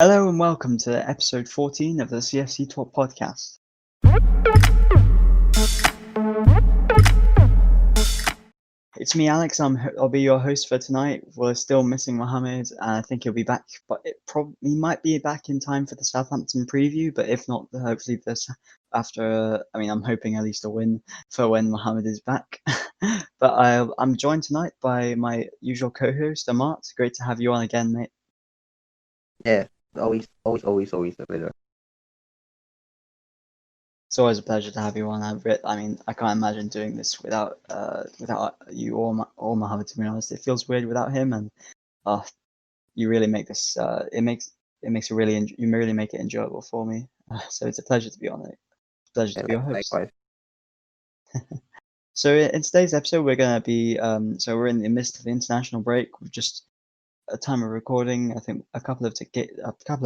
Hello and welcome to episode 14 of the CFCTALK podcast. It's me, Alex. I'll be your host for tonight. We're still missing Mohammad, and I think he'll be back, but he might be back in time for the Southampton preview. But if not, hopefully after. I'm hoping at least a win for when Mohammad is back. But I'm joined tonight by my usual co-host Amart. Great to have you on again, mate. Yeah, always a pleasure. It's always a pleasure to have you on. I can't imagine doing this without you or Mohammed. To be honest, it feels weird without him, and you really make this. You really make it enjoyable for me. So it's a pleasure to be on it. Pleasure to be your host. Likewise. So in today's episode, we're going to be we're in the midst of the international break. We've just a time of recording. I think a couple of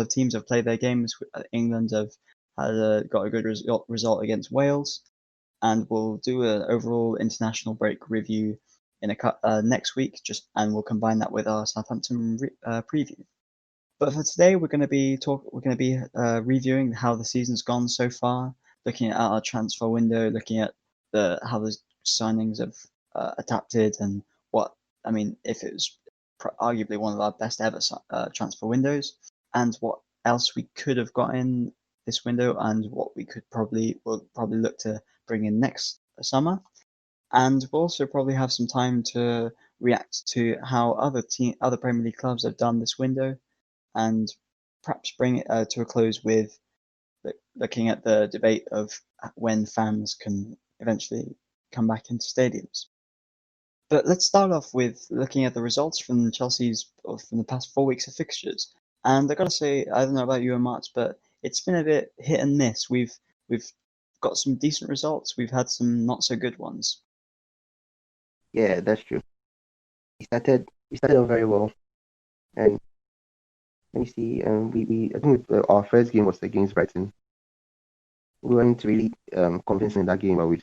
teams have played their games. England have got a good result against Wales, and we'll do an overall international break review in next week. And we'll combine that with our Southampton preview. But for today, we're going to be reviewing how the season's gone so far, looking at our transfer window, looking at how the signings have adapted, and if it was arguably one of our best ever transfer windows, and what else we could have got in this window, and what we will probably look to bring in next summer. And we'll also probably have some time to react to how other Premier League clubs have done this window, and perhaps bring it to a close with looking at the debate of when fans can eventually come back into stadiums. But let's start off with looking at the results from the past 4 weeks of fixtures. And I gotta say, I don't know about you and Amart, but it's been a bit hit and miss. We've got some decent results. We've had some not so good ones. Yeah, that's true. We started off very well, and let me see. I think our first game was against Brighton. We weren't really convincing in that game, but we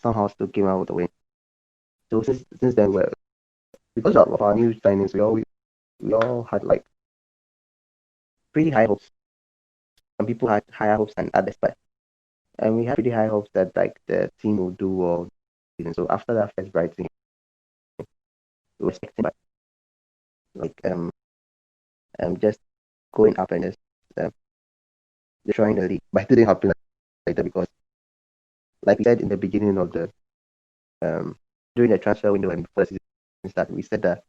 somehow still came out with the win. So since then, because of our new signings, we all had like pretty high hopes. Some people had higher hopes than others, but we had pretty high hopes that like the team will do well. And so after that first Brighton, we were expecting just going up and just destroying the league, but it didn't happen like that because, like we said in the beginning of the during the transfer window and before the season started, we said that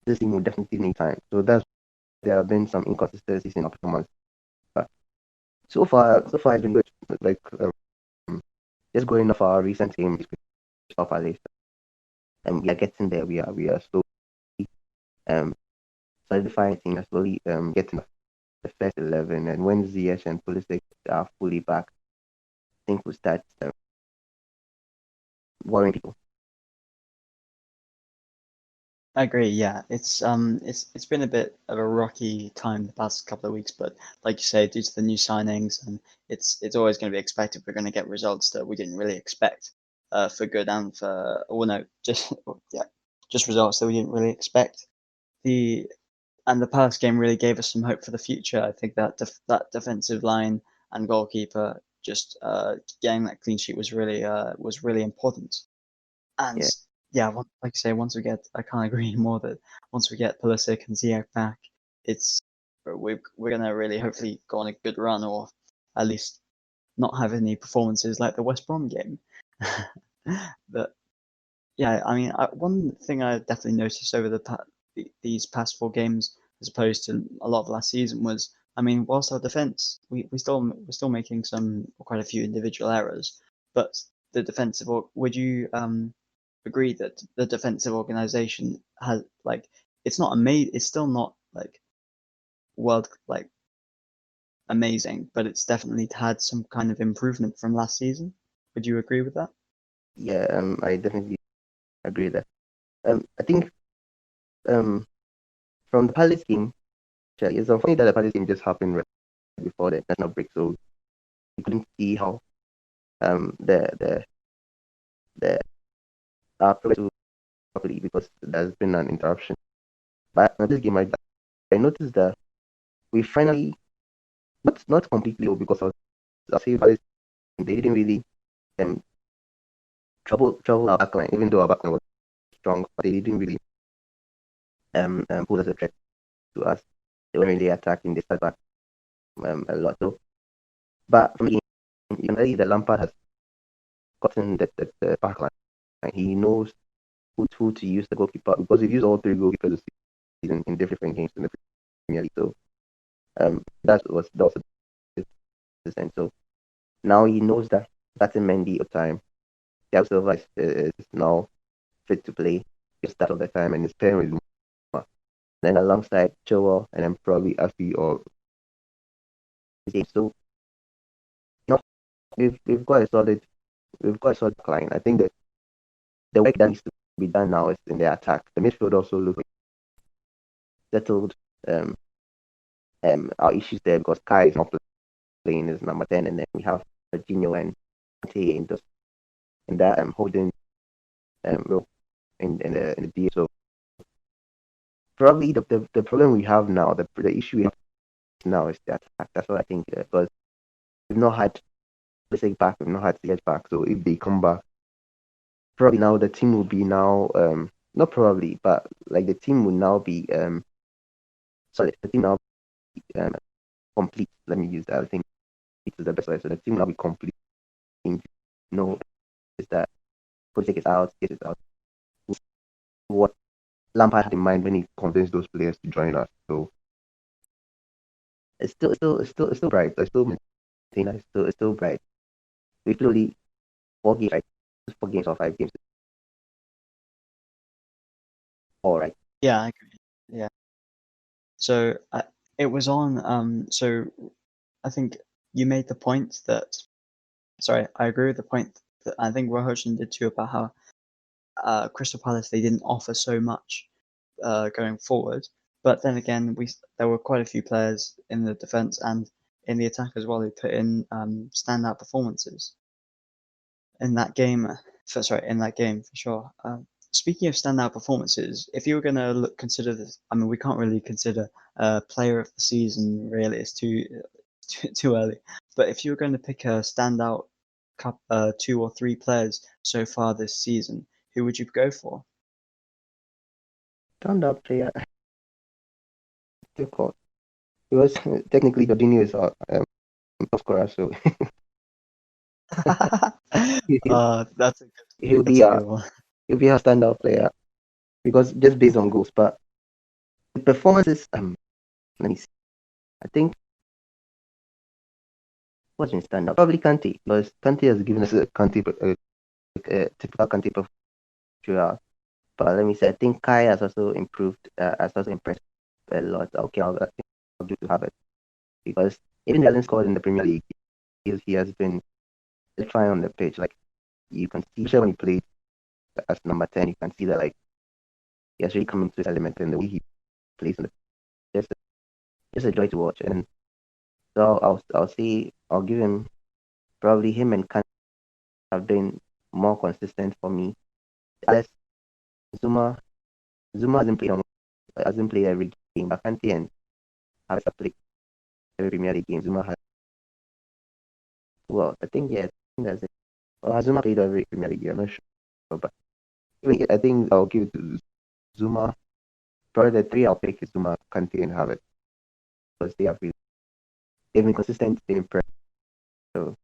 this team will definitely need time. So there have been some inconsistencies in our performance, but so far it's been good. Like just going off our recent games, off our list, and we are getting there. We are slowly solidifying things, slowly getting the first 11, and when Ziyech and Pulisic are fully back, I think we'll start worrying people. I agree. Yeah, it's been a bit of a rocky time the past couple of weeks, but like you say, due to the new signings, and it's always going to be expected we're going to get results that we didn't really expect, for good and for just results that we didn't really expect. The past game really gave us some hope for the future. I think that that defensive line and goalkeeper just getting that clean sheet was really important. And Yeah. like I say, I can't agree more that once we get Pulisic and Ziyech back, we're gonna really hopefully go on a good run, or at least not have any performances like the West Brom game. But yeah, one thing I definitely noticed over these past 4 games, as opposed to a lot of last season, was whilst our defense, we're still making quite a few individual errors, but the defensive. Would you agree that the defensive organization has it's still not like world amazing, but it's definitely had some kind of improvement from last season? Would you agree with that? Yeah, I definitely agree with that. I think from the Palace game, it's unfortunate that the Palace game just happened right before the national break, so we couldn't see how the progress will properly because there's been an interruption. But in this game, I noticed that we finally not completely because I'll say Palace, they didn't really um trouble our backline, even though our backline was strong, but they didn't really pose as a threat to us. They weren't really attacking, they sat back a lot. So but from the game, you can see that Lampard has gotten the backline. And he knows who to use the goalkeeper because we've used all three goalkeepers this season in different games in the Premier League. So that was his end. So now he knows that starting Mendy at time, Thiago Silva is now fit to play the start of the time and his pairing with Zuma. Then alongside Chohan and then probably Afi or James. So you know, we've got a solid line. I think that the work that needs to be done now is in the attack. The midfield also looks settled. Um, our issues there because Kai is not playing as number 10, and then we have Jorginho and Ante in that holding role in the D. So probably the problem we have now, the issue we have now is the attack. That's what I think because we've not had basic back, we've not had CH back. So if they come back, probably now the team will be now not probably, but like the team will now be sorry, the team now be, complete. Let me use that. I think it's the best way. So the team will now be complete. No, is that project is out, it is out. What Lampard had in mind when he convinced those players to join us. So it's still bright. It's still maintained. It's still bright. We played 4 games, right? 4 games or 5 games. All right. Yeah, I agree. Yeah. So it was on. So I think you made the point that. Sorry, I agree with the point that I think Rohochen did too about how Crystal Palace they didn't offer so much going forward. But then again, there were quite a few players in the defence and in the attack as well who put in standout performances in that game. In that game for sure. Speaking of standout performances, if you were going to consider this, I mean, we can't really consider player of the season. Really, it's too early. But if you were going to pick a standout 2 or 3 players so far this season, who would you go for? Turned out player difficult. Because technically Jorginho is our top scorer, so That's a good. he'll That's be a a good one. he'll be a standout player because just based on goals. But the performances, let me see. I think what's been standout probably Kante because Kante has given us a typical Kante performance. But let me say, I think Kai has also improved, has also impressed a lot. Okay, I think I'll give to have it because even he hasn't scored in the Premier League, he has been trying on the pitch. Like you can see, especially when he played as number 10, you can see that like he has really come into his element and the way he plays on the just a joy to watch. And so I'll say I'll give him probably him and Kante have been more consistent for me. Alex Zuma hasn't played every game, but Kante and Alex have played every Premier League game. Zuma has well, I think yeah, I think that's it. Well, Zuma played every Premier League game, I'm not sure, but I think I'll give it to Zuma. Probably the three I'll pick is Zuma, Kante, and Havertz because they've been consistent, they've been so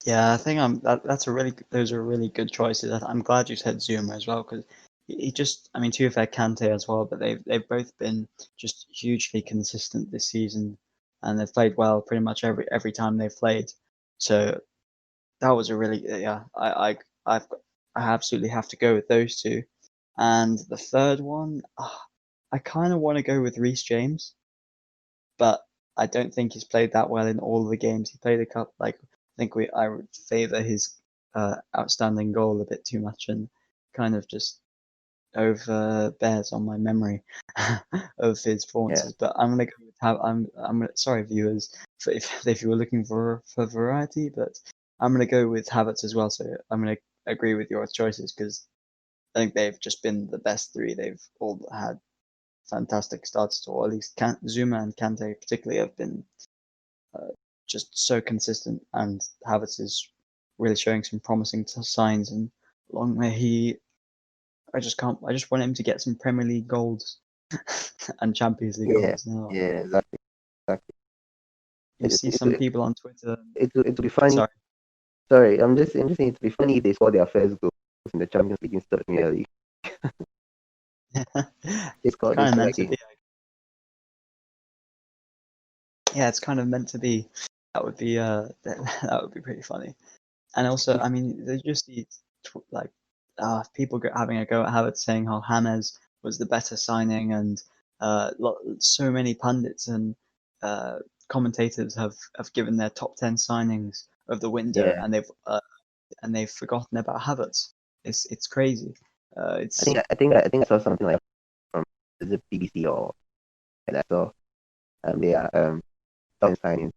Yeah, I think those are really good choices. I'm glad you said Zuma as well because he just, I mean, to be fair, Kante as well, but they've both been just hugely consistent this season, and they've played well pretty much every time they've played. So that was a really yeah. I absolutely have to go with those two, and the third one, I kind of want to go with Reece James, but I don't think he's played that well in all of the games. He played a couple, like I think I would favour his outstanding goal a bit too much and kind of just overbears on my memory of his yeah. performances. But I'm gonna go with sorry viewers if you were looking for variety, but I'm gonna go with Havertz as well. So I'm gonna agree with your choices because I think they've just been the best three they've all had. fantastic starts to, or at least Zuma and Kante particularly have been just so consistent, and Havertz is really showing some promising signs. And long may he. I just can't. I just want him to get some Premier League goals and Champions League Yeah, goals now. yeah, exactly. You see some people on Twitter. It would be funny. Sorry. Sorry, I'm just saying it'd be funny if they score their first goals in the Champions League instead of Premier League. They scored Kind of meant like to be. Yeah, it's kind of meant to be. That would be that would be pretty funny. And also, I mean, there's just these like people having a go at Havertz, saying how James was the better signing, and so many pundits and commentators have given their top 10 signings of the window, yeah. and they've forgotten about Havertz. It's crazy. It's I think I saw something like from the BBC or like that. So they are top signing.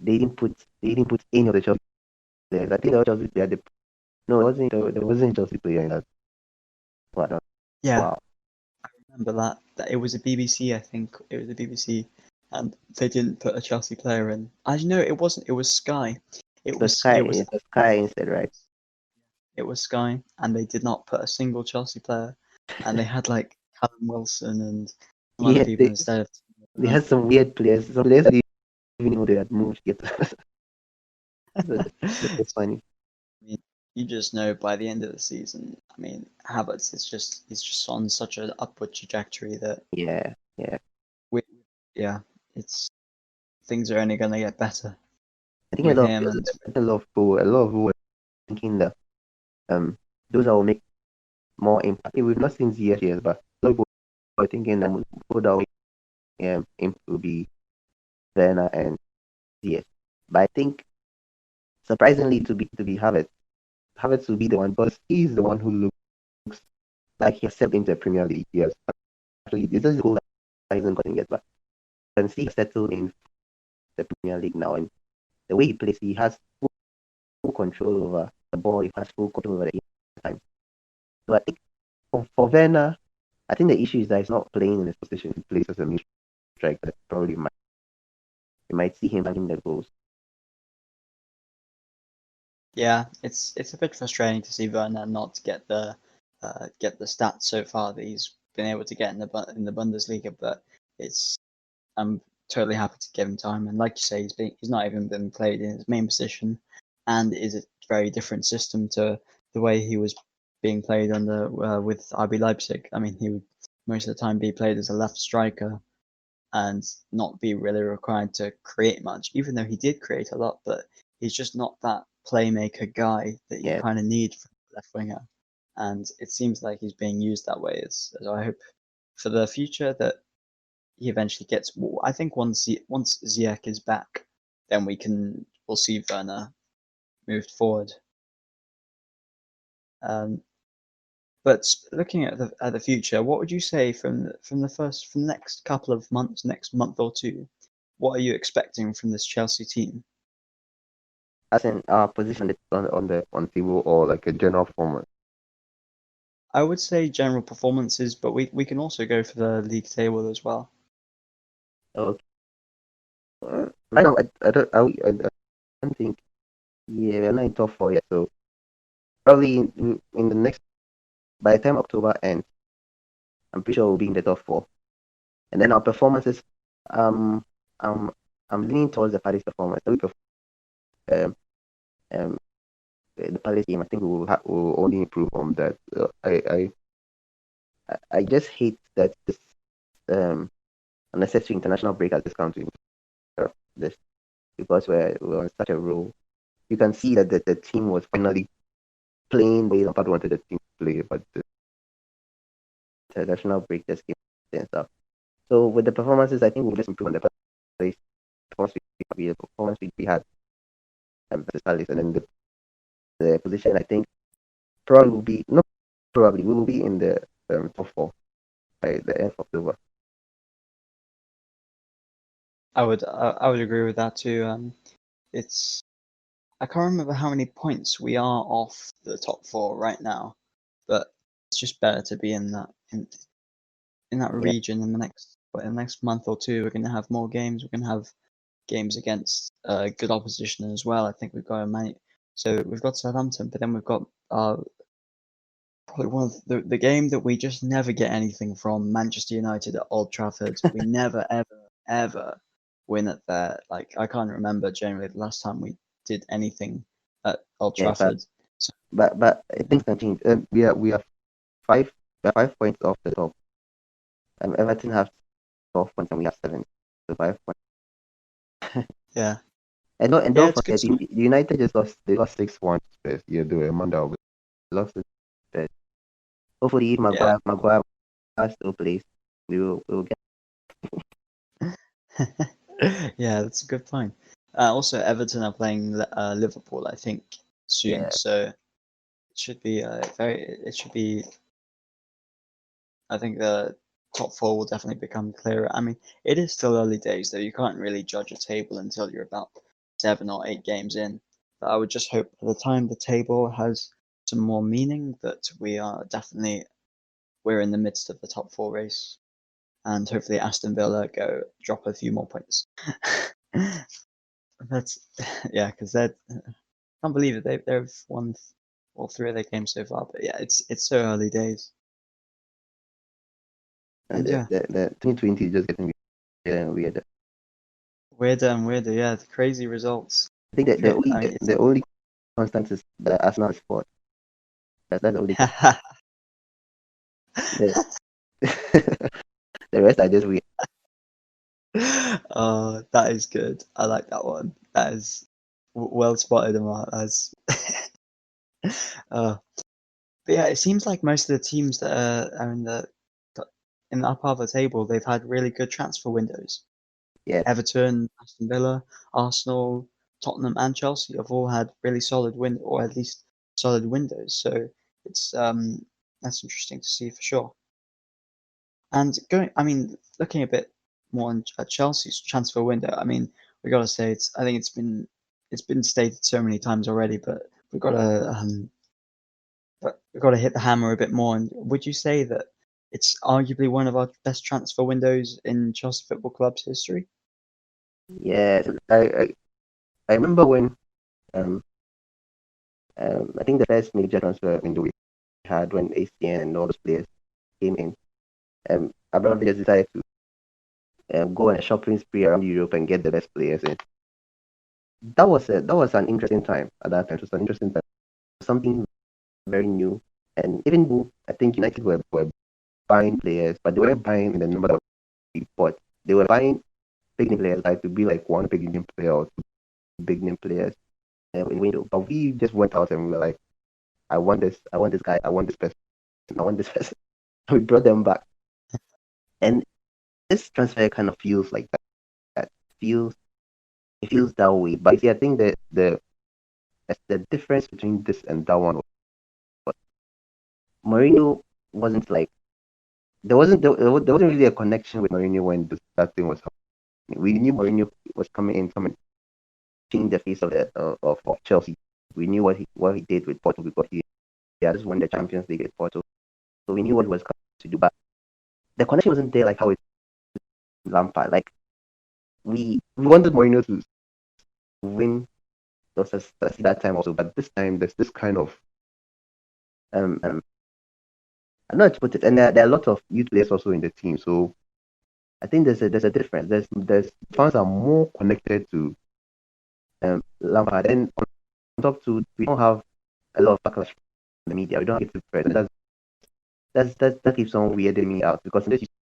They didn't put any of the Chelsea players. I think the Chelsea player. No, it wasn't. There wasn't Chelsea player in that. Wow. yeah. Wow. I remember that it was a BBC. I think it was a BBC, and they didn't put a Chelsea player in. I know it wasn't. It was Sky. It was Sky instead, right? It was Sky, and they did not put a single Chelsea player, and they had like Callum Wilson and some other Yeah, people instead of. they had some weird players. Some players that didn't even know they had moved yet. That's funny. I mean, you just know by the end of the season. I mean, Havertz is just on such an upward trajectory that Yeah. yeah, it's things are only going to get better I think with him. And a lot of people were thinking that those that will make more impact. We've not seen Ziyech yet, but a lot of people are thinking that people that will impact will be Werner and Ziyech. But I think surprisingly to be Havertz. Havertz will be the one because he's the one who looks like he has stepped into the Premier League. Yes, actually, this is the goal that he hasn't gotten yet, but you can see he's settled in the Premier League now, and the way he plays, he has full control over the ball. He has full control over the time. So I think for Werner, I think the issue is that he's not playing in this position. He plays as a mid striker. That probably might see him having the goals. yeah, it's a bit frustrating to see Werner not get the stats so far that he's been able to get in the Bundesliga. But I'm totally happy to give him time. And like you say, he's not even been played in his main position, and it is a very different system to the way he was being played under with RB Leipzig. I mean, he would most of the time be played as a left striker and not be really required to create much, even though he did create a lot. But he's just not that playmaker guy that you Yeah, kind of need from a left winger. And it seems like he's being used that way. As I hope for the future that he eventually gets. I think once Ziyech is back, then we'll see Werner moved forward. But looking at the future, what would you say from the next couple of months, next month or two? What are you expecting from this Chelsea team? as in our position on table or like a general format. I would say general performances, but we can also go for the league table as well. Okay. Right now, I don't think. Yeah, we're not in top four yet, so probably in the next by the time October ends, I'm pretty sure we'll be in the top four. And then our performances, um, um, I'm leaning towards the Paris performance. Um, um, the Palace game, I think will only improve on that. I just hate that this unnecessary international break has just come to this because we're on such a roll. You can see that the team was finally playing the way Lampard wanted the team to play, but the international break just came and stuff. So with the performances, I think we'll just improve on the performance we had versus Palace, and then the position I think probably will be not probably we will be in the top four by the end of October. I would agree with that too. It's I can't remember how many points we are off the top four right now, but it's just better to be in in that region in the next month or two. We're going to have more games. We're going to have games against good opposition as well. I think we've got so we've got Southampton, but then we've got probably one of the game that we just never get anything from, Manchester United at Old Trafford. We never ever win at there. Like I can't remember generally the last time we did anything at Old Yeah, Trafford. So, but things can change. We are 5 points off the top. Everton have 12 points and we have 7. So 5 points. yeah, And yeah, don't it's good. forget, United just lost. They lost 6-1 to Spurs. Yeah, they were Monday. Lost to Spurs. Hopefully, if Yeah. Maguire still plays, we will get. Yeah, that's a good point. Also, Everton are playing Liverpool, I think, soon. Yeah, So it should be It should be. I think the top four will definitely become clearer. I mean, it is still early days, though. You can't really judge a table until you're about 7 or 8 games in. But I would just hope by the time the table has some more meaning that we're in the midst of the top four race, and hopefully Aston Villa drop a few more points. That's yeah, because they can't believe it. They've won all 3 of their games so far. But yeah, it's so early days. And the yeah, the 2020 is just getting weirder and weirder. weirder and weirder. Yeah, the crazy results. I think that the only I mean, the only constant is the Arsenal sport. That's the only. The, the rest are just weird. oh, that is good. I like that one. That is well spotted, Amart. As uh, but yeah, it seems like most of the teams that are in the upper half of the table, they've had really good transfer windows. Yeah, Everton, Aston Villa, Arsenal, Tottenham, and Chelsea have all had really solid or at least solid windows. So it's that's interesting to see for sure. And looking a bit more at Chelsea's transfer window, I mean, we got to say I think it's been stated so many times already, but we've got to hit the hammer a bit more. And would you say that it's arguably one of our best transfer windows in Chelsea Football Club's history? yeah. I remember when um I think the first major transfer window we had when ACN and all those players came in. Abraham just decided to go on a shopping spree around Europe and get the best players in. That was an interesting time at that time. It was an interesting time, something very new. And even though I think United were buying players, but they weren't buying in the number that we bought. They were buying big name players, like to be like one big name player or two big name players in window. But we just went out and we were like, I want this guy, I want this person, I want this person. We brought them back, and this transfer kind of feels like that. It feels that way. But see, I think that the difference between this and that one was Mourinho wasn't like there wasn't really a connection with Mourinho when that thing was happening. We knew Mourinho was coming in, change the face of of Chelsea. We knew what he did with Porto because he had just won the Champions League with Porto, so we knew what he was coming to do. But the connection wasn't there like how it's Lampard. Like we wanted Mourinho to win those that time also, but this time there's this kind of um I don't know how to put it, and there are a lot of youth players also in the team, so I think there's a difference. There's fans are more connected to Lampard, and on top two, we don't have a lot of backlash from the media. We don't have negative press, and that keeps on weirding me out because I'm just used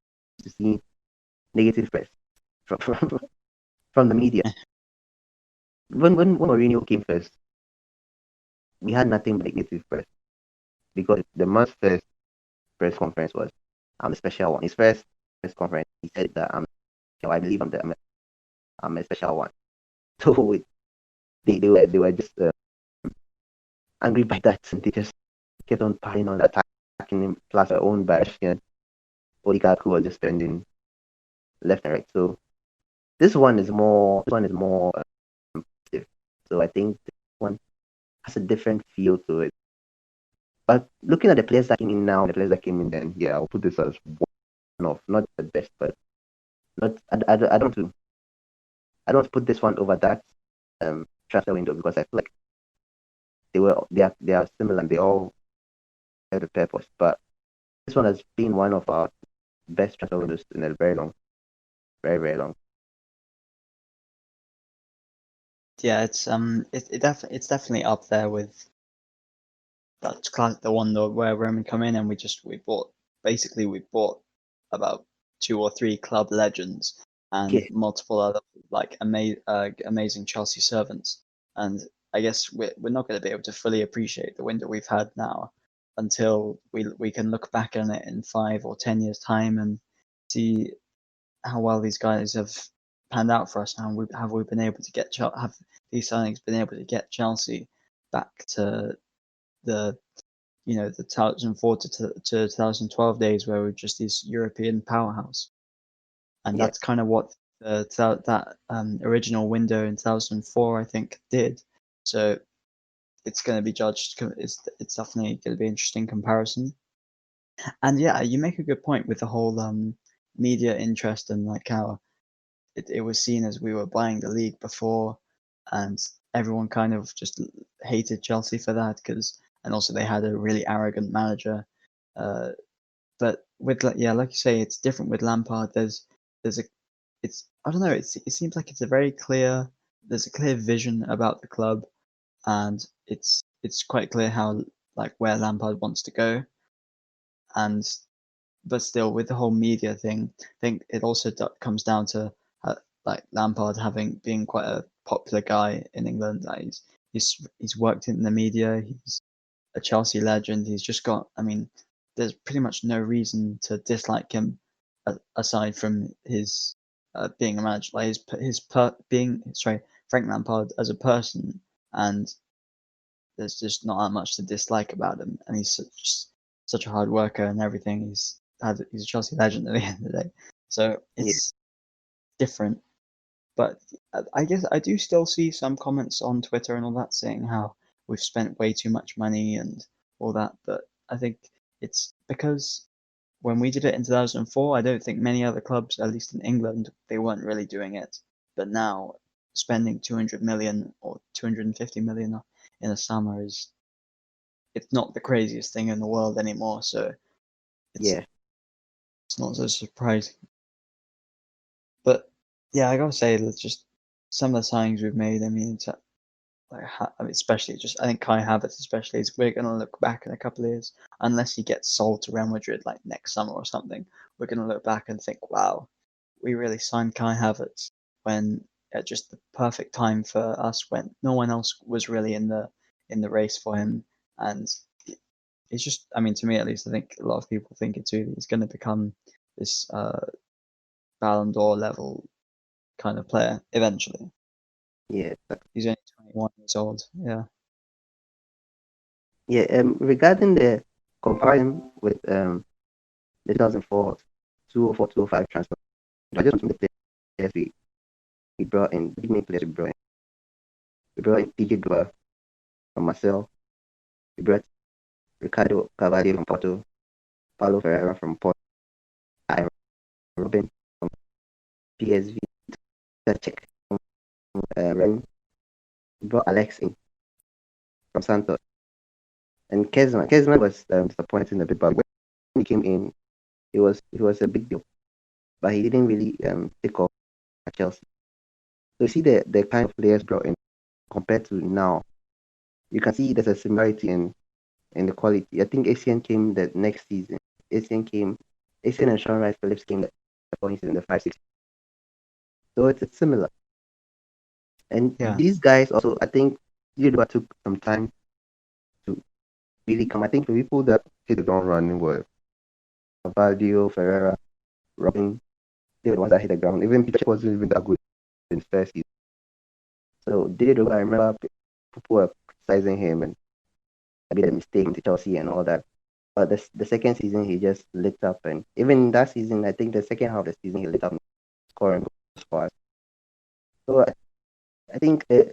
to see negative press from the media. When Mourinho came first, we had nothing but negative press because the man's first press conference was I'm a special one. His first press conference, he said that I believe I'm a special one. So they were just angry by that, and they just kept on piling on attacking him. Plus, our own Bayesian Odegaard who was just spending left and right. So this one is more positive. So I think this one has a different feel to it. But looking at the players that came in now, the players that came in then, yeah, I'll put this as one. of, not the best, but not. I don't put this one over that transfer window because I feel like they are similar and they all have a purpose. But this one has been one of our best transfer windows in a very long, very very long. Yeah, it's definitely up there with that's the one though where Roman come in and we bought about 2 or 3 club legends and Yeah, multiple other like amazing Chelsea servants. And I guess we're not going to be able to fully appreciate the window we've had now until we can look back on it in 5 or 10 years time and see how well these guys have panned out for us now. Have we been able to have these signings been able to get Chelsea back to the the 2004 to 2012 days where we were just this European powerhouse, and yeah, that's kind of what that original window in 2004 I think did. So it's going to be judged. It's definitely going to be an interesting comparison. And yeah, you make a good point with the whole media interest and like how it was seen as we were buying the league before, and everyone kind of just hated Chelsea for that and also they had a really arrogant manager. Uh, but like you say, it's different with Lampard. There's a it's I don't know. It seems like there's a clear vision about the club, and it's quite clear how like where Lampard wants to go, and but still with the whole media thing, I think it also comes down to like Lampard being quite a popular guy in England. Like he's worked in the media. He's a Chelsea legend. He's just got. I mean, there's pretty much no reason to dislike him aside from his being a manager. Like being Frank Lampard as a person, and there's just not that much to dislike about him. And he's such a hard worker and everything. He's a Chelsea legend at the end of the day. So yeah, it's different. But I guess I do still see some comments on Twitter and all that saying how we've spent way too much money and all that. But I think it's because when we did it in 2004, I don't think many other clubs, at least in England, they weren't really doing it. But now spending 200 million or 250 million in a summer it's not the craziest thing in the world anymore. So it's yeah, it's not so surprising. But yeah, I gotta say, there's just some of the signings we've made. I mean, it's like I mean, especially just I think Kai Havertz, especially, is we're gonna look back in a couple of years, unless he gets sold to Real Madrid like next summer or something. We're gonna look back and think, wow, we really signed Kai Havertz when at just the perfect time for us when no one else was really in the race for him, and it's just I mean to me at least I think a lot of people think it too. He's going to become this Ballon d'Or level kind of player eventually. yeah, He's only 21 years old. Yeah. yeah. Regarding the comparison with the 2004, 2004, 2005 transfer, I just want to the players we brought in, big name players we brought in. We brought in DJ Dua from Marcel. We brought Ricardo Carvalho from Porto, Paulo Ferreira from Porto, Iron Robin from PSV, Czech from Rennes. We brought Alex in from Santos. And Kezman was disappointing a bit, but when he came in, he was a big deal. But he didn't really take off at Chelsea. So you see the kind of players brought in compared to now, you can see there's a similarity in the quality. I think ACN came the next season. ACN and Sean Rice Phillips came the following season, the 5-6. So it's similar. And Yeah. these guys also, I think, took some time to really come. I think the people that hit the ground running were Carvalho, Ferreira, Robin. They were the ones that hit the ground. Even Peter wasn't even that good in his first season. So I remember people were criticizing him and I made a mistake into Chelsea and all that. But the second season, he just lit up. And even that season, I think the second half of the season, he lit up scoring goals for us. So I think if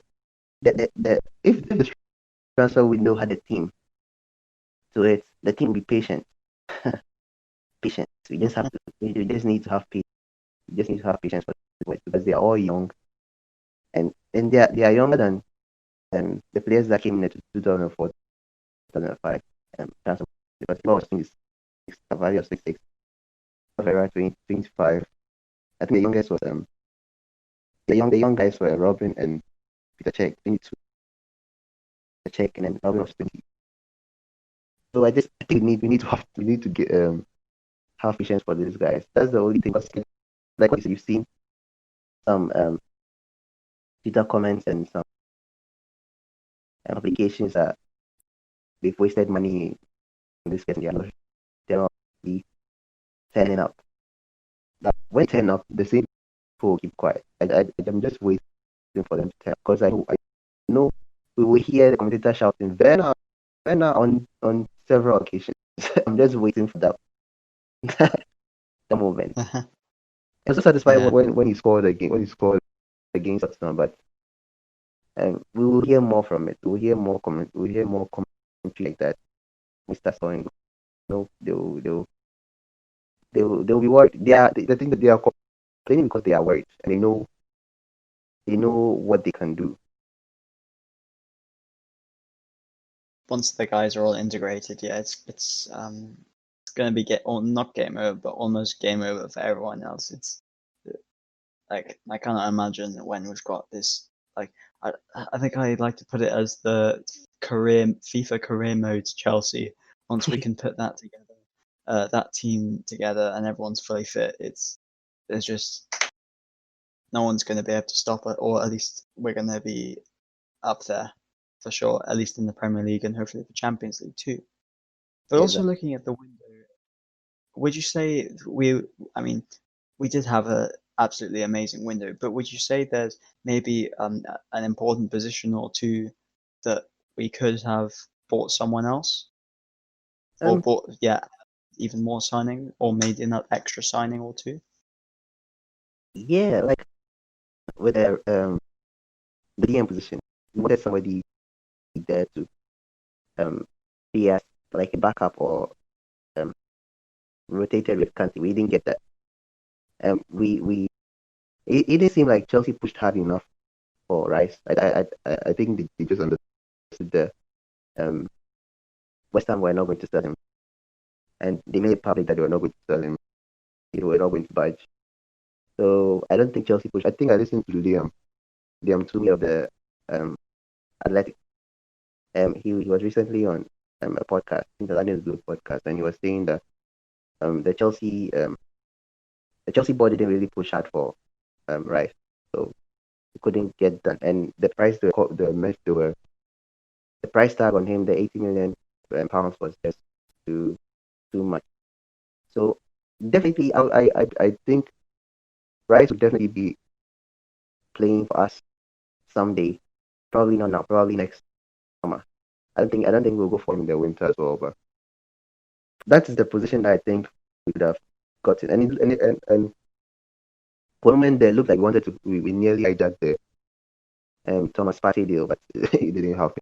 the transfer window had a team to it, the team would be patient. Patient. So you just need to have patience. You just need to have patience for the boys because they are all young, and they are younger than the players that came in at 2004, 2005. Transfer because Tiba was 26, Cavani was 26, Vera 25. I think the youngest was the young guys were Robin and Peter Cech, 22. Peter Cech, and then Robin was 20. So I think we need to get have patience for these guys. That's the only thing. Because like what you said, you've seen some Twitter comments and some applications that they've wasted money in this case. They're not really turning up. Now, when they turn up, the same people will keep quiet. I'm just waiting for them to turn up because I know we will hear the commentator shouting Werner, Werner on several occasions. I'm just waiting for that the moment. I was so satisfied Yeah. when he scored against Tottenham, but we will hear more from it. We'll hear more commentary like that. Mr. Sawing, they'll be worried. They think that they are complaining because they are worried and they know what they can do. Once the guys are all integrated, yeah, it's gonna be not game over, but almost game over for everyone else. It's like I cannot imagine when we've got this. Like I think I like to put it as the FIFA career mode Chelsea. Once we can put that together, that team together, and everyone's fully fit, there's just no one's going to be able to stop it, or at least we're going to be up there for sure, at least in the Premier League and hopefully the Champions League too. But Yeah, also looking at the window, would you say I mean, we did have a absolutely amazing window, but would you say there's maybe an important position or two that we could have bought someone else, or bought, yeah, even more signing, or made an extra signing or two? yeah, like with the DM position, we wanted somebody there to be as like a backup or rotated with Kante. We didn't get that. We it didn't seem like Chelsea pushed hard enough for Rice. I think they just understood the West Ham were not going to sell him, and they made it public that they were not going to sell him. They were not going to budge. So I don't think Chelsea pushed. I think I listened to Liam Toomey of the Athletic. He was recently on a podcast, I think the London Blue podcast, and he was saying that the Chelsea board didn't really push hard for Rice, so he couldn't get done. And the price tag on him, the 80 million pounds, was just too much. So definitely, I think Rice would definitely be playing for us someday. Probably not now. Probably next summer. I don't think we'll go for him in the winter as well. But that is the position that I think we could have gotten. And for a moment there, looked like we nearly hijacked the Thomas Partey deal, but it didn't happen.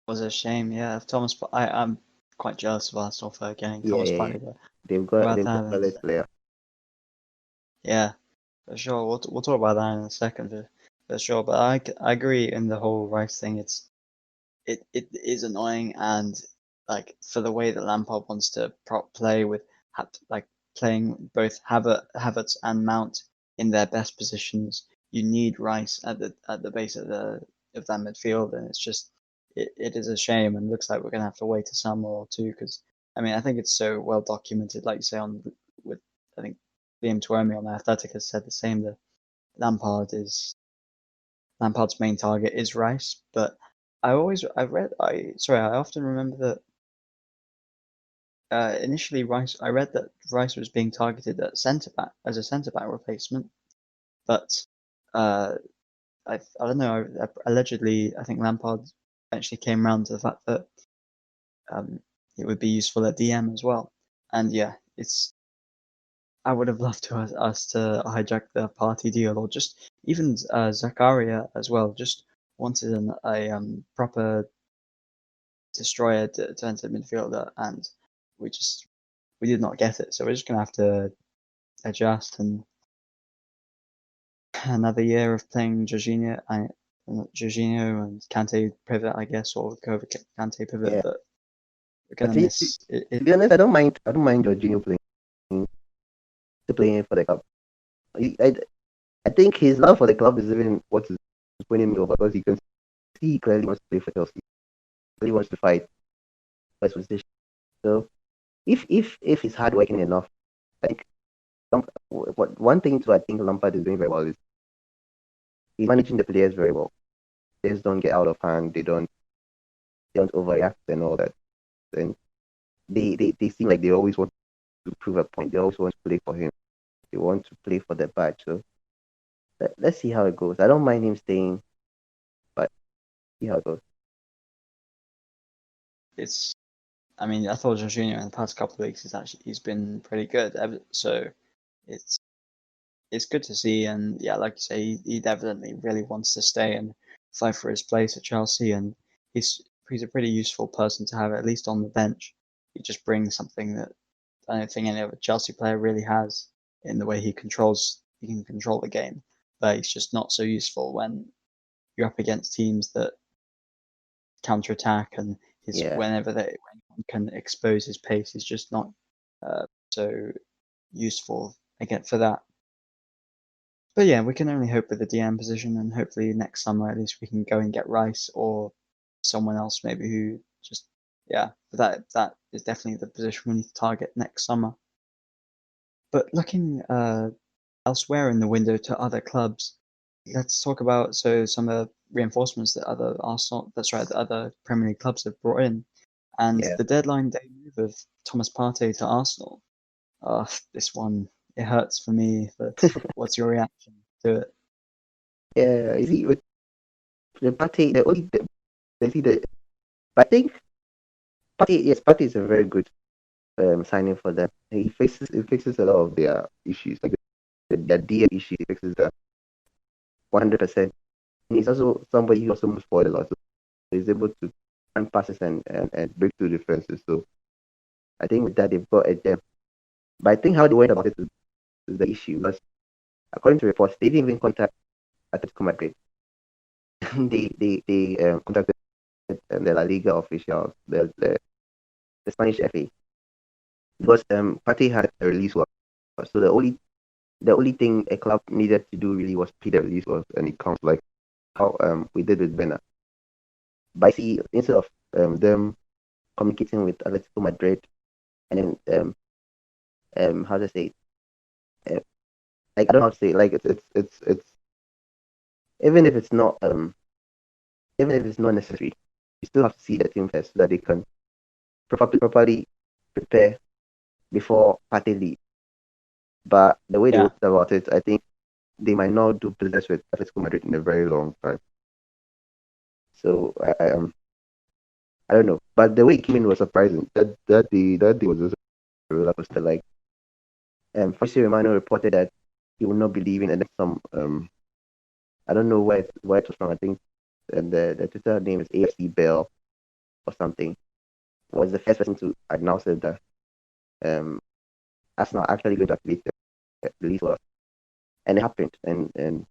It was a shame, yeah. If Thomas, I'm quite jealous of Arsenal for getting Yeah, Thomas yeah, yeah. Partey, but They've got about a that, solid player. yeah, for sure. We'll talk about that in a second, for sure. But I agree in the whole Rice thing. It is annoying, and like for the way that Lampard wants to play with like playing both Havertz and Mount in their best positions, you need Rice at the base of that midfield, and it's just it is a shame, and looks like we're gonna have to wait a summer or two because I mean I think it's so well documented, like you say with I think Liam Twomey on the Athletic has said the same that Lampard's main target is Rice, but I often remember that initially I read that Rice was being targeted at centre back as a centre back replacement, but uh, I don't know. Allegedly, I think Lampard eventually came around to the fact that um, it would be useful at DM as well. And yeah, I would have loved us to hijack the party deal, or just even Zakaria as well. Just wanted a proper destroyer defensive midfielder, and we did not get it. So we're just gonna have to adjust, and another year of playing Jorginho and Kante pivot, I guess, or Kante pivot. Yeah. But we're But gonna miss it. to be honest, I don't mind Jorginho playing for the club. I think his love for the club is even what is winning me over, because you can see he clearly wants to play for Chelsea. He really wants to fight for his position. So if he's hardworking enough, I think one thing too I think Lampard is doing very well is he's managing the players very well. Players don't get out of hand, they don't overreact and all that. And they seem like they always want to prove a point. They always want to play for him. They want to play for the badge. So let's see how it goes. I don't mind him staying, but see how it goes. I mean, I thought Jorginho in the past couple of weeks he's been pretty good. So it's good to see, and yeah, like you say, he definitely really wants to stay and fight for his place at Chelsea, and he's a pretty useful person to have, at least on the bench. He just brings something that I don't think any other Chelsea player really has, in the way he can control the game, but he's just not so useful when you're up against teams that counter attack, and whenever anyone can expose his pace, he's just not so useful again for that. But yeah, we can only hope with the DM position, and hopefully next summer at least we can go and get Rice or someone else maybe who just But that is definitely the position we need to target next summer. But looking elsewhere in the window to other clubs, let's talk about some of the reinforcements that other Premier League clubs have brought in, and the deadline day move of Thomas Partey to Arsenal. This one, it hurts for me. But what's your reaction to it? Yeah, you see, with the Partey, I think Partey is a very good signing for them. He fixes a lot of their issues, like their DM issues. He fixes that 100%. And he's also somebody who also moves forward a lot. So he's able to run passes and break through defenses. So I think with that they've got a gem. But I think how they went about it is the issue. Because according to reports, they didn't even contact Atletico Madrid. they contacted the La Liga officials, the Spanish FA, because Partey had a release clause. So the only thing a club needed to do really was pay the release clause, and it counts like how we did with Bena. But I see, instead of them communicating with Atletico Madrid, and then how to say it? Like, I don't know how to say it. Like it's even if it's not necessary, you still have to see the team first so that they can properly prepare before Partey leaves. But the way they went about it, I think they might not do business with Atletico Madrid in a very long time. So I don't know. But the way it came in was surprising. That day was just a roller coaster. Like Fabrizio Romano reported that he will not be leaving, and then some I don't know where it was from. I think the Twitter name is AFC Bell or something. Was the first person to announce it that Arsenal actually going to activate the release clause, and it happened. And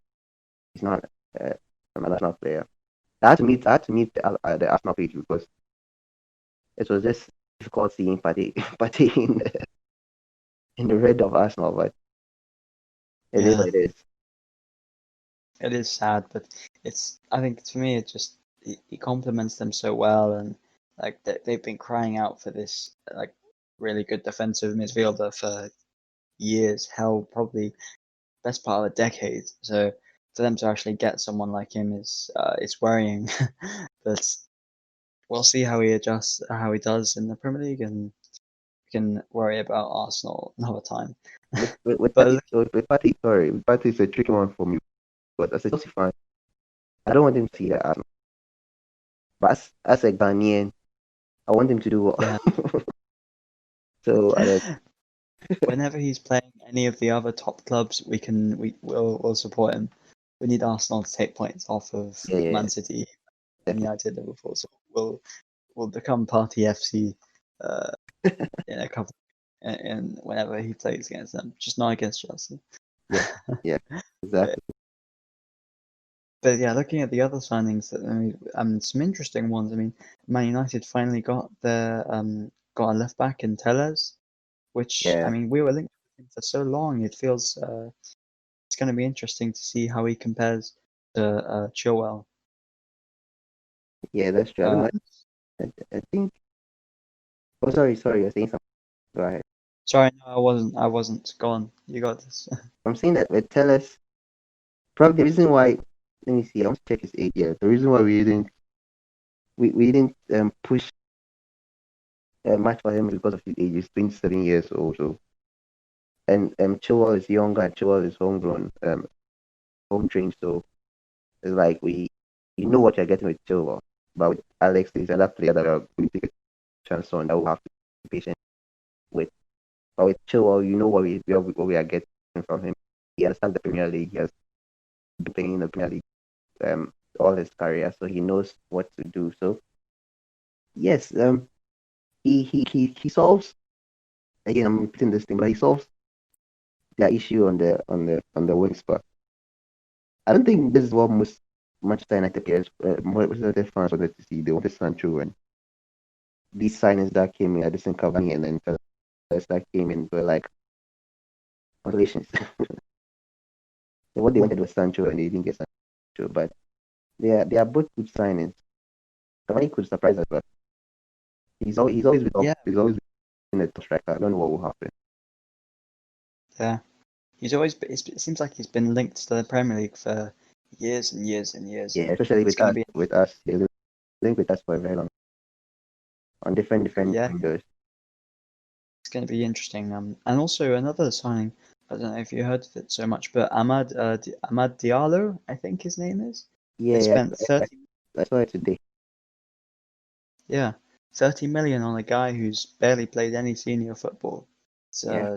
he's not an Arsenal player. I had to meet the Arsenal page because it was just difficult seeing Partey in the red of Arsenal, but it is what it is. It is sad, but I think for me, he complements them so well, and like they've been crying out for this like really good defensive midfielder for years, hell, probably best part of a decade. So for them to actually get someone like him is it's worrying. But we'll see how he does in the Premier League, and we can worry about Arsenal another time. With Partey, is a tricky one for me. But as a Chelsea fan, I don't want him to see that Arsenal. But as a Ghanaian, I want him to do well. Yeah. So whenever he's playing any of the other top clubs, we'll support him. We need Arsenal to take points off of Man City and United, Liverpool. So we'll become Party FC in a couple, and whenever he plays against them, just not against Chelsea. Yeah, exactly. But yeah, looking at the other signings, some interesting ones. I mean, Man United finally got got a left back in Tellez, which I Yeah, mean we were linked with him for so long. It feels it's going to be interesting to see how he compares to Chilwell. yeah, that's true. I don't Uh, know. I think. Oh, sorry. You're saying something. Go ahead. sorry, no, I wasn't. Go on, you got this. I'm saying that with Tellez, probably the reason why. Let me see. I want to check his age. Yeah, the reason why we didn't push much for him is because of his age. He's 27 years old. So, and Chilwell is younger. And Chilwell is homegrown, home trained. So it's like you know what you're getting with Chilwell. But with Alex, he's another player that are going to take a chance on that will have to be patient with. But with Chilwell, you know what we are getting from him. He understands the Premier League. He has been playing in the Premier League all his career, so he knows what to do. So yes, he solves. Again, I'm repeating this thing, but he solves their issue on the wing spot. I don't think this is what most Manchester United players, Manchester United fans wanted to see. They wanted Sancho, and these signings that came in, Edison Cavani, and then fellas that came in were like congratulations. What they wanted was Sancho, and they didn't get Sancho. But they are both good signings. Cavani could surprise us, but he's always been Yeah, he's always been a top striker. I don't know what will happen. yeah. He's always. It seems like he's been linked to the Premier League for years and years and years. Yeah, And especially it's with going to us. be. With us, he's linked with us for a very long on different Yeah, windows. it's going to be interesting. And also another signing. I don't know if you heard of it so much, but Amad Diallo, I think his name is. They Yeah, spent 30. I saw it today. Yeah, 30 million on a guy who's barely played any senior football. It's Yeah,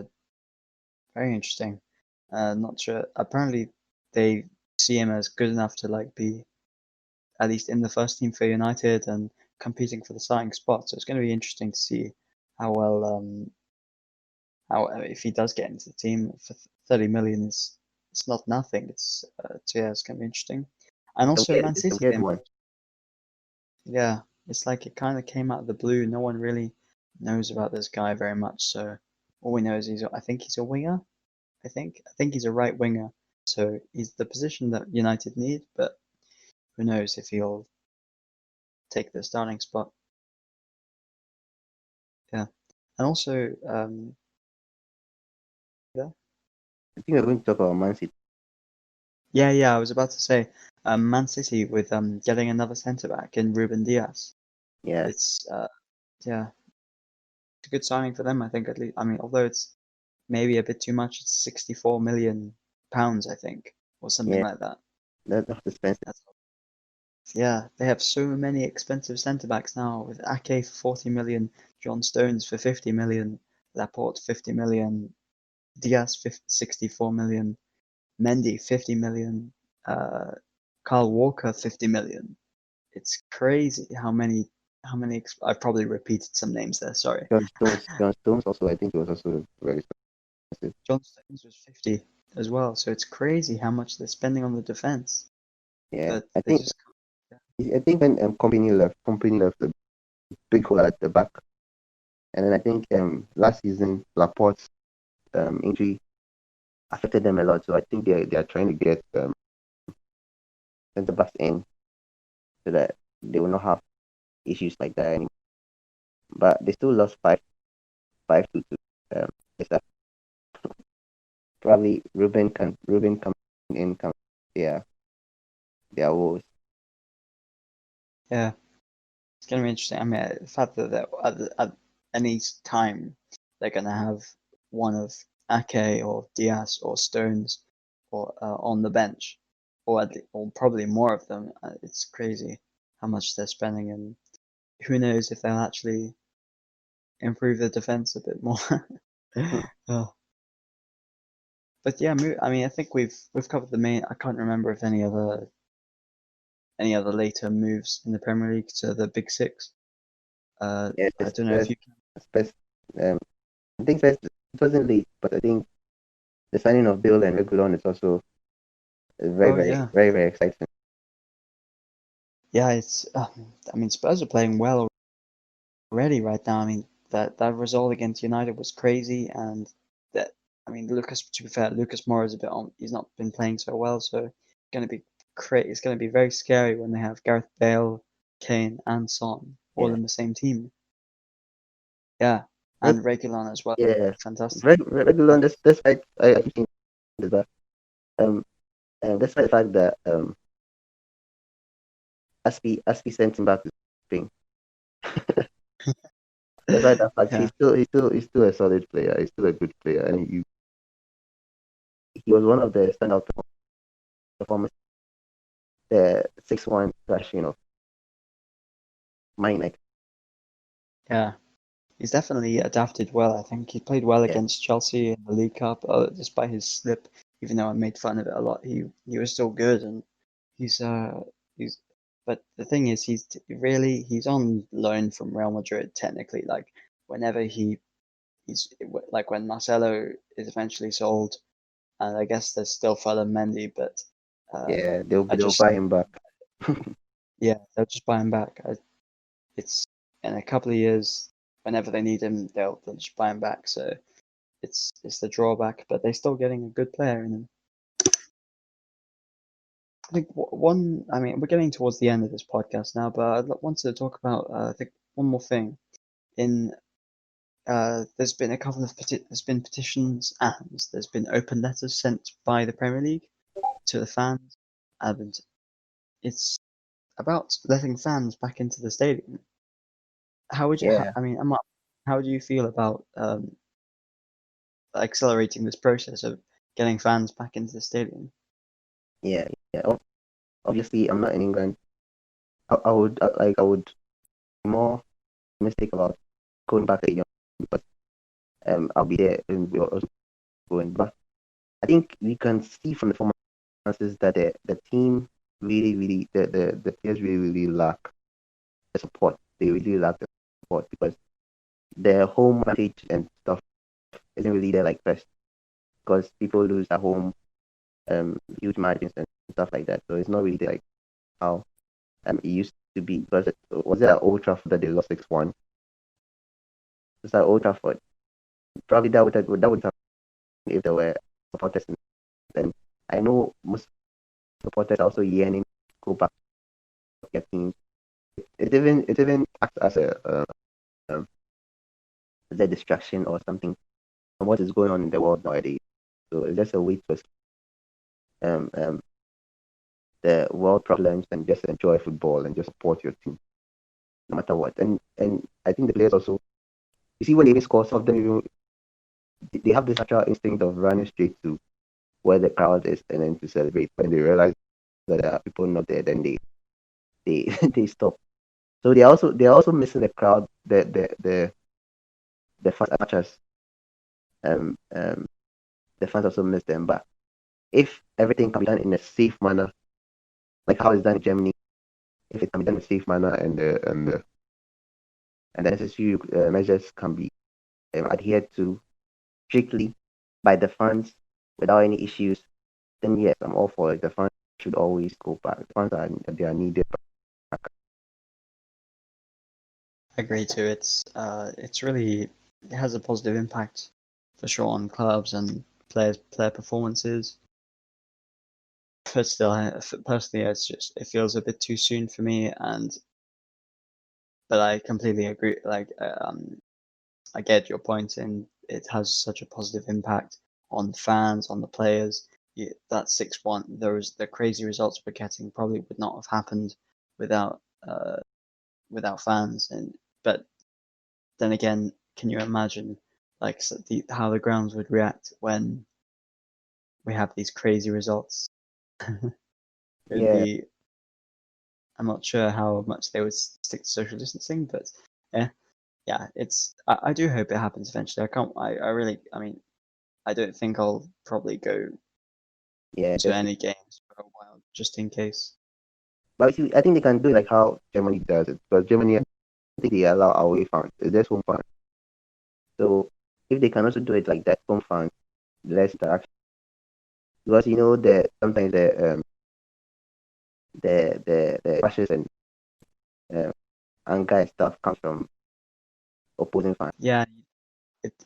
very interesting. Not sure. Apparently, they see him as good enough to like be at least in the first team for United and competing for the starting spot. So it's going to be interesting to see how well how if he does get into the team for 30 million is it's not nothing. So yeah, it's going to be interesting. And also Man it's a City, weird one. yeah, it's like it kind of came out of the blue. No one really knows about this guy very much. So all we know is I think he's a winger. I think he's a right winger. So he's the position that United need, but who knows if he'll take the starting spot. Yeah. And also, yeah, I think we're going to talk about Man City. yeah. I was about to say, Man City with getting another centre back in Ruben Diaz. Yeah, It's yeah, it's a good signing for them. I think at least. I mean, although it's maybe a bit too much, it's 64 million pounds, I think, or something yeah, like that. that's expensive. That's Yeah, they have so many expensive centre backs now with Ake for 40 million, John Stones for 50 million, Laporte 50 million, Diaz 64 million, Mendy 50 million, Carl Walker 50 million. It's crazy how many I've probably repeated some names there, sorry. John Stones also, I think it was also very expensive. John Stones was 50 as well, so it's crazy how much they're spending on the defense. Yeah, But I they think just I think when company left the big hole at the back, and then I think last season Laporte's injury affected them a lot. So I think they are trying to get centre backs in so that they will not have issues like that anymore. But they still lost 5-2 to it's probably Ruben coming in their their woes. yeah. It's gonna be interesting. I mean, the fact that at any time they're gonna have one of Ake or Diaz or Stones or on the bench, or probably more of them. It's crazy how much they're spending, and who knows if they'll actually improve the defense a bit more. Oh. But yeah, I mean, I think we've covered the main. I can't remember if any other later moves in the Premier League to the Big Six. Yeah, I don't know if you can. I think first it wasn't late, but I think the signing of Bill and Regulon is also very, Oh very, yeah, very, very exciting. yeah. It's I mean Spurs are playing well already right now. I mean that result against United was crazy, and that I mean Lucas. To be fair, Lucas Moura is a bit on. He's not been playing so well, so going to be It's going to be very scary when they have Gareth Bale, Kane, and Son all Yeah, in the same team. Yeah, Reg- and Regulon as well. yeah. Fantastic. Regulon. That's why I keep saying that. Um, despite the fact that Aspi sent him back to Spain. Despite that fact, Yeah, he's still a solid player. He's still a good player, and he was one of the standout performers. The 6-1 thrashing of mine. yeah. He's definitely adapted well. I think he played well Yeah, against Chelsea in the League Cup, despite his slip. Even though I made fun of it a lot, he was still good, and he's he's. But the thing is, he's on loan from Real Madrid technically. Like whenever he's like when Marcelo is eventually sold, and I guess there's still Fala Mendy, but uh, yeah. I They'll just buy him back. yeah they'll just buy him back. It's in a couple of years, whenever they need him, they'll just buy him back. So it's the drawback, but they're still getting a good player in him. I think one. I mean, we're getting towards the end of this podcast now, but I wanted to talk about. I think one more thing. In there's been a couple of there's been petitions and there's been open letters sent by the Premier League to the fans, and it's about letting fans back into the stadium. How would you? Yeah, I mean, how do you feel about accelerating this process of getting fans back into the stadium? yeah, yeah. Obviously, I'm not in England. I would be more optimistic about going back to England because I'll be there and we're also going. But I think we can see from the performances that the team really the players really lack the support. They really lack the support because their home advantage and stuff isn't really there like first because people lose at home huge margins and stuff like that. So it's not really like how it used to be because was it at Old Trafford that they lost 6-1? It's at Old Trafford. Probably that would have if there were supporters in them. I know most supporters are also yearning to go back to their teams. It even acts as um, a distraction or something from what is going on in the world nowadays. So it's just a way to um, um, the world problems and just enjoy football and just support your team no matter what. And I think the players also, you see, when they even score, some of them they have this natural instinct of running straight to where the crowd is and then to celebrate. When they realize that there are people not there, then they they stop. So they're also missing the crowd, the fans as much as um um the fans also miss them. But if everything can be done in a safe manner, like how it's done in Germany, if it can be done in a safe manner and the necessary measures can be adhered to strictly by the fans without any issues, then yes, I'm all for it. The fans should always go back. The fans they are needed back. I agree too. It's really it has a positive impact for sure on clubs and player performances. But still, personally, it feels a bit too soon for me. But I completely agree. Like I get your point in it has such a positive impact on fans, on the players. That 6-1, the crazy results we're getting probably would not have happened without without fans. And but then again, can you imagine like how the grounds would react when we have these crazy results? It would Yeah, be. I'm not sure how much they would stick to social distancing, but yeah, yeah. I do hope it happens eventually. I can't. I really. I mean, I don't think I'll probably go yeah, to definitely. any games for a while, just in case. But see, I think they can do it like how Germany does it because Germany, I think they allow away fans. It's just home fans. So if they can also do it like that, home fans, less interaction, because you know that sometimes the clashes and um, anger and stuff comes from opposing fans. Yeah,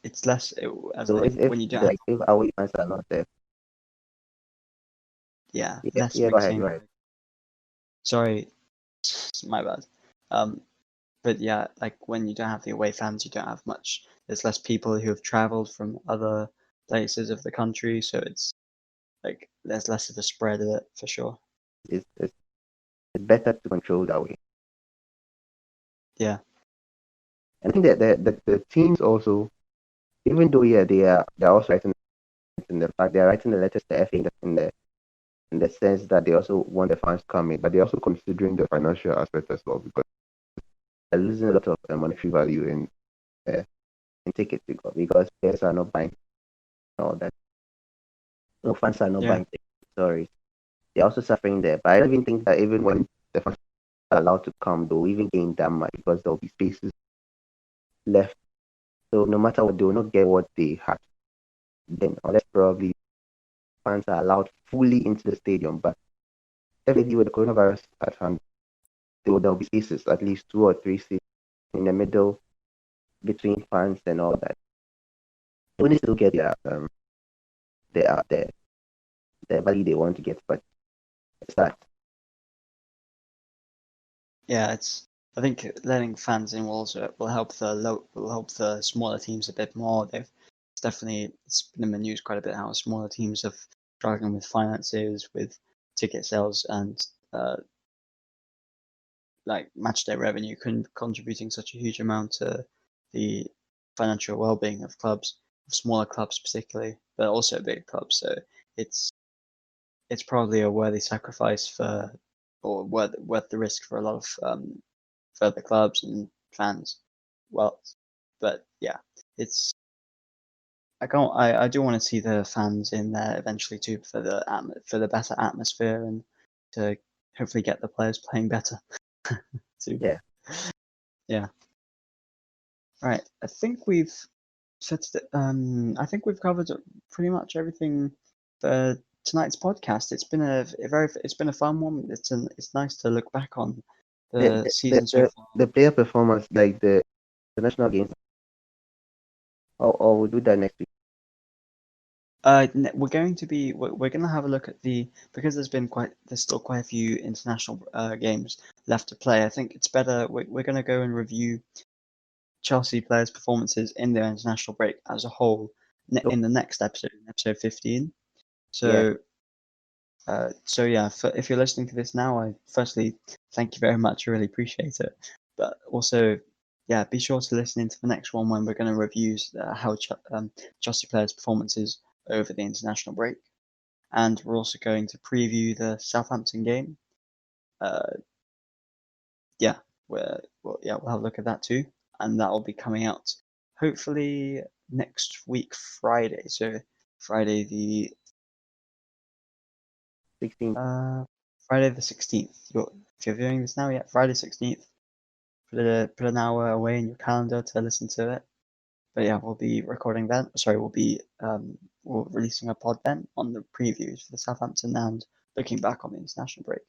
it's less as So in if when you don't have, like if away fans are not there, yeah, yeah, less yeah, go ahead, mixing. go ahead. Sorry, my bad. But yeah, like when you don't have the away fans, you don't have much. There's less people who have traveled from other places of the country, so it's like there's less of a spread of it for sure. It's better to control that way. Yeah, And I think that the teams also, even though yeah they're also writing in the fact they're writing the letters to FA in the sense that they also want the fans to come in, but they're also considering the financial aspect as well because they're losing a lot of monetary value in tickets because players are not buying all that. No fans are not yeah, buying tickets. Sorry, they're also suffering there. But I don't even think that even when the fans are allowed to come, they'll even gain that much because there'll be spaces left. So no matter what, they will not get what they had then, unless probably fans are allowed fully into the stadium. But definitely with the coronavirus at hand, there'll be spaces, at least 2 or 3 seats in the middle between fans and all that. They will still get their the value they want to get, but it's that. yeah. It's I think letting fans in will also will help will help the smaller teams a bit more. It's been in the news quite a bit how smaller teams have struggling with finances, with ticket sales, and like match day revenue contributing such a huge amount to the financial well-being of clubs, of smaller clubs particularly, but also big clubs. So it's it's probably a worthy sacrifice for, or worth the risk for a lot of further clubs and fans. Well, but yeah, it's I do want to see the fans in there eventually too for the better atmosphere and to hopefully get the players playing better too. Yeah. Yeah. Right. I think we've covered pretty much everything for tonight's podcast. It's been a fun one. It's nice to look back on The the the, the, season so the, far. the player performance, like the international games, or we'll do that next week. We're going to have a look at because there's still quite a few international games left to play. I think it's better we're going to go and review Chelsea players' performances in their international break as a whole So, in the next episode, in episode 15. yeah, So yeah, if you're listening to this now, I firstly thank you very much. I really appreciate it. But also, yeah, be sure to listen into the next one when we're going to review how Chelsea players' performances over the international break, and we're also going to preview the Southampton game. Uh, yeah, we'll have a look at that too, and that will be coming out hopefully next week Friday. So Friday the 16. Uh, Friday the 16th. If you're viewing this now, yeah, Friday 16th. Put an hour away in your calendar to listen to it. But yeah, we'll be recording then. Sorry, we're releasing a pod then on the previews for the Southampton and looking back on the international break.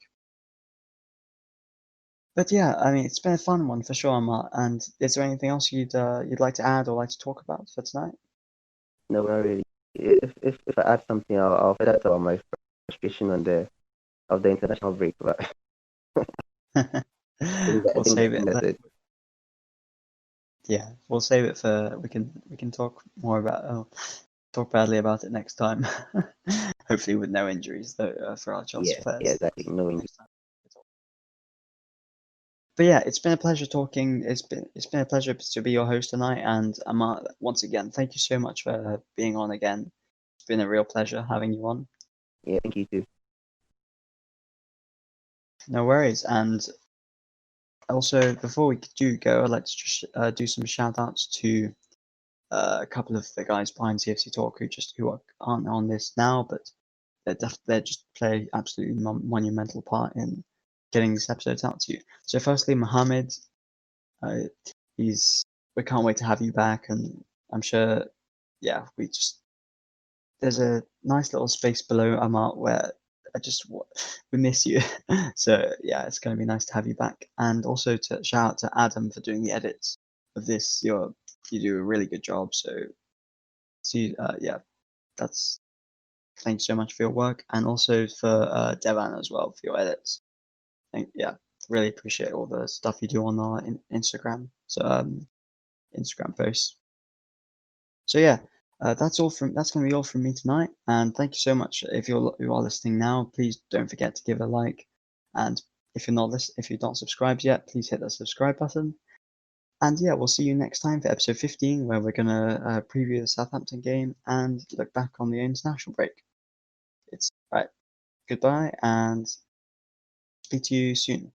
But yeah, I mean, it's been a fun one for sure, Amart. And is there anything else you'd like to add or like to talk about for tonight? No, not really. If I add something, I'll further talk about my frustration on the international break. But We'll save I think it. that's it. Yeah, we'll save it for we can talk more about talk badly about it next time. Hopefully with no injuries though for our Chelsea Yeah, players exactly. Knowing next time. But yeah, it's been a pleasure talking. It's been a pleasure to be your host tonight. And Amar, once again, thank you so much for being on again. It's been a real pleasure having you on. yeah, thank you too. No worries. And also, before we do go, I'd like to just do some shout outs to a couple of the guys behind CFC Talk who aren't on this now, but they just play absolutely monumental part in getting these episodes out to you. So, firstly, Mohammed, uh, he's we can't wait to have you back and I'm sure, yeah, there's a nice little space below Amart where we miss you. So yeah, it's going to be nice to have you back. And also to shout out to Adam for doing the edits of this. You do a really good job. So see, yeah, that's thanks so much for your work, and also for Devan as well for your edits. Yeah, really appreciate all the stuff you do on our Instagram. So Instagram posts. So yeah, that's going to be all from me tonight. And thank you so much. If you are listening now, please don't forget to give a like. And if you're not subscribed yet, please hit the subscribe button. And yeah, we'll see you next time for episode 15, where we're gonna preview the Southampton game and look back on the international break. It's right. Goodbye, and speak to you soon.